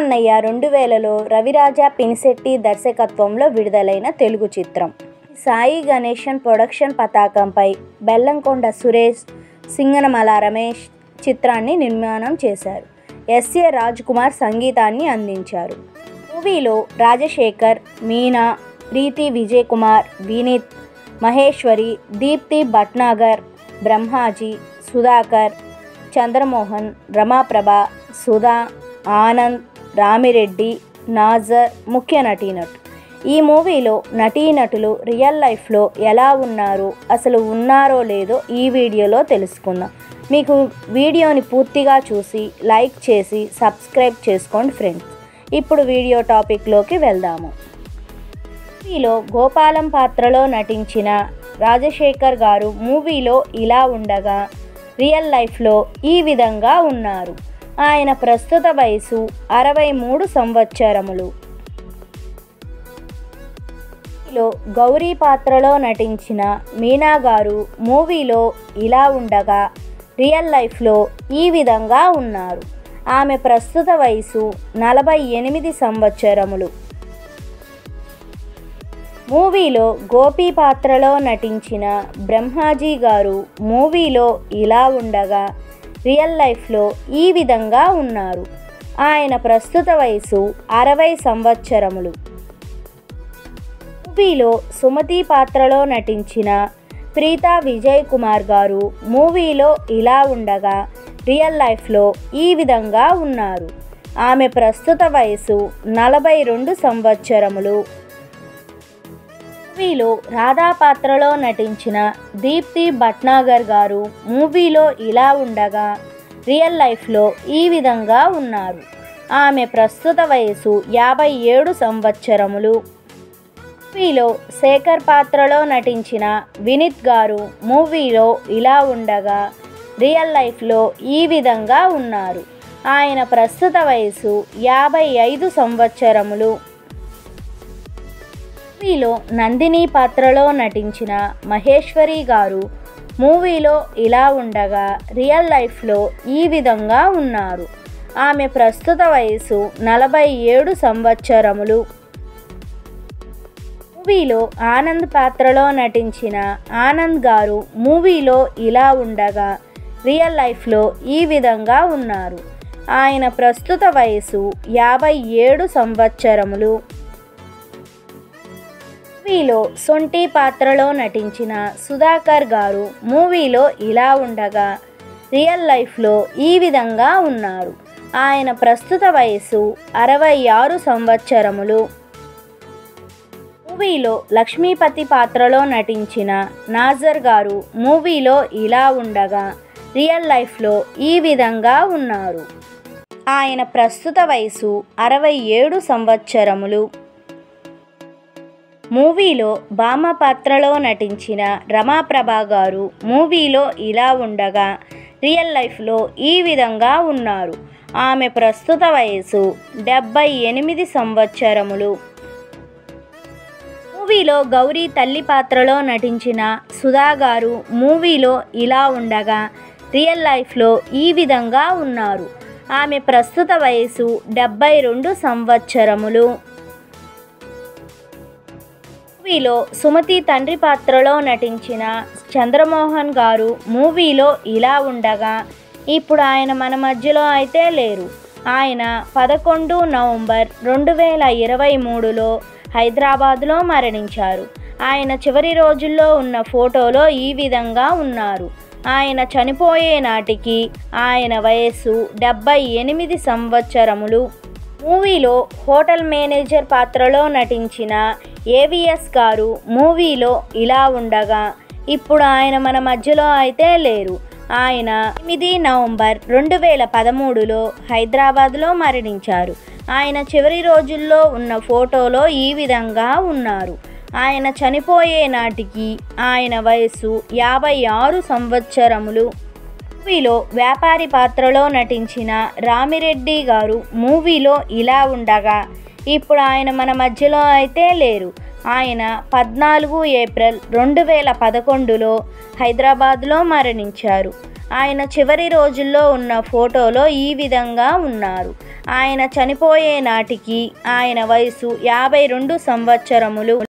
అన్నయ్య 2000లో రవిరాజ పినిశెట్టి దర్శకత్వంలో విడుదలైన తెలుగు చిత్రం. సాయి గణేశన్ ప్రొడక్షన్ పతాకంపై బెల్లంకొండ సురేష్, సింగనమల రమేష్ చిత్రాన్ని నిర్మాణం చేశారు. ఎస్ఏ రాజ్ కుమార్ సంగీతాన్ని అందించారు. మూవీలో రాజశేఖర్, మీనా, ప్రీతి విజయ్ కుమార్, వినీత్, మహేశ్వరి, దీప్తి భట్నాగర్, బ్రహ్మాజీ, సుధాకర్, చంద్రమోహన్, రమాప్రభ, సుధా, ఆనంద్, రామిరెడ్డి, నాజర్ ముఖ్య నటీనటులు. ఈ మూవీలో నటీనటులు రియల్ లైఫ్లో ఎలా ఉన్నారు, అసలు ఉన్నారో లేదో ఈ వీడియోలో తెలుసుకుందాం. మీకు వీడియోని పూర్తిగా చూసి లైక్ చేసి సబ్స్క్రైబ్ చేసుకోండి ఫ్రెండ్స్. ఇప్పుడు వీడియో టాపిక్లోకి వెళ్దాము. మూవీలో గోపాలం పాత్రలో నటించిన రాజశేఖర్ గారు మూవీలో ఇలా ఉండగా రియల్ లైఫ్లో ఈ విధంగా ఉన్నారు. ఆయన ప్రస్తుత వయసు 63 సంవత్సరములు. మూవీలో గౌరీ పాత్రలో నటించిన మీనా గారు మూవీలో ఇలా ఉండగా రియల్ లైఫ్లో ఈ విధంగా ఉన్నారు. ఆమె ప్రస్తుత వయసు 48 సంవత్సరములు. మూవీలో గోపి పాత్రలో నటించిన బ్రహ్మాజీ గారు మూవీలో ఇలా ఉండగా రియల్ లైఫ్లో ఈ విధంగా ఉన్నారు. ఆయన ప్రస్తుత వయసు 60 సంవత్సరములు. మూవీలో సుమతి పాత్రలో నటించిన ప్రీతా విజయ్ కుమార్ గారు మూవీలో ఇలా ఉండగా రియల్ లైఫ్లో ఈ విధంగా ఉన్నారు. ఆమె ప్రస్తుత వయసు 42 సంవత్సరములు. మూవీలో రాధా పాత్రలో నటించిన దీప్తి భట్నాగర్ గారు మూవీలో ఇలా ఉండగా రియల్ లైఫ్లో ఈ విధంగా ఉన్నారు. ఆమె ప్రస్తుత వయసు 57 సంవత్సరములు. మూవీలో శేఖర్ పాత్రలో నటించిన వినీత్ గారు మూవీలో ఇలా ఉండగా రియల్ లైఫ్లో ఈ విధంగా ఉన్నారు. ఆయన ప్రస్తుత వయసు 55 సంవత్సరములు. మూవీలో నందిని పాత్రలో నటించిన మహేశ్వరి గారు మూవీలో ఇలా ఉండగా రియల్ లైఫ్లో ఈ విధంగా ఉన్నారు. ఆమె ప్రస్తుత వయసు 47 సంవత్సరములు. మూవీలో ఆనంద్ పాత్రలో నటించిన ఆనంద్ గారు మూవీలో ఇలా ఉండగా రియల్ లైఫ్లో ఈ విధంగా ఉన్నారు. ఆయన ప్రస్తుత వయసు 57 సంవత్సరములు. మూవీలో సొంటి పాత్రలో నటించిన సుధాకర్ గారు మూవీలో ఇలా ఉండగా రియల్ లైఫ్లో ఈ విధంగా ఉన్నారు. ఆయన ప్రస్తుత వయసు 66 సంవత్సరములు. మూవీలో లక్ష్మీపతి పాత్రలో నటించిన నాజర్ గారు మూవీలో ఇలా ఉండగా రియల్ లైఫ్లో ఈ విధంగా ఉన్నారు. ఆయన ప్రస్తుత వయసు 67 సంవత్సరములు. మూవీలో బామ పాత్రలో నటించిన రమాప్రభ గారు మూవీలో ఇలా ఉండగా రియల్ లైఫ్లో ఈ విధంగా ఉన్నారు. ఆమె ప్రస్తుత వయసు 78 సంవత్సరములు. మూవీలో గౌరీ తల్లి పాత్రలో నటించిన సుధా గారు మూవీలో ఇలా ఉండగా రియల్ లైఫ్లో ఈ విధంగా ఉన్నారు. ఆమె ప్రస్తుత వయసు 72 సంవత్సరములు. మూవీలో సుమతి తండ్రి పాత్రలో నటించిన చంద్రమోహన్ గారు మూవీలో ఇలా ఉండగా ఇప్పుడు ఆయన మన మధ్యలో అయితే లేరు. ఆయన 11 నవంబర్ 2023లో హైదరాబాద్లో మరణించారు. ఆయన చివరి రోజుల్లో ఉన్న ఫోటోలో ఈ విధంగా ఉన్నారు. ఆయన చనిపోయే నాటికి ఆయన వయస్సు 78 సంవత్సరములు. మూవీలో హోటల్ మేనేజర్ పాత్రలో నటించిన ఏవిఎస్ గారు మూవీలో ఇలా ఉండగా ఇప్పుడు ఆయన మన మధ్యలో అయితే లేరు. ఆయన 8 నవంబర్ 2013లో హైదరాబాద్లో మరణించారు. ఆయన చివరి రోజుల్లో ఉన్న ఫోటోలో ఈ విధంగా ఉన్నారు. ఆయన చనిపోయే నాటికి ఆయన వయస్సు 56 సంవత్సరములు. మూవీలో వ్యాపారి పాత్రలో నటించిన రామిరెడ్డి గారు మూవీలో ఇలా ఉండగా ఇప్పుడు ఆయన మన మధ్యలో అయితే లేరు. ఆయన 14 ఏప్రిల్ 2011లో హైదరాబాద్లో మరణించారు. ఆయన చివరి రోజుల్లో ఉన్న ఫోటోలో ఈ విధంగా ఉన్నారు. ఆయన చనిపోయే నాటికి ఆయన వయసు 52 సంవత్సరములు.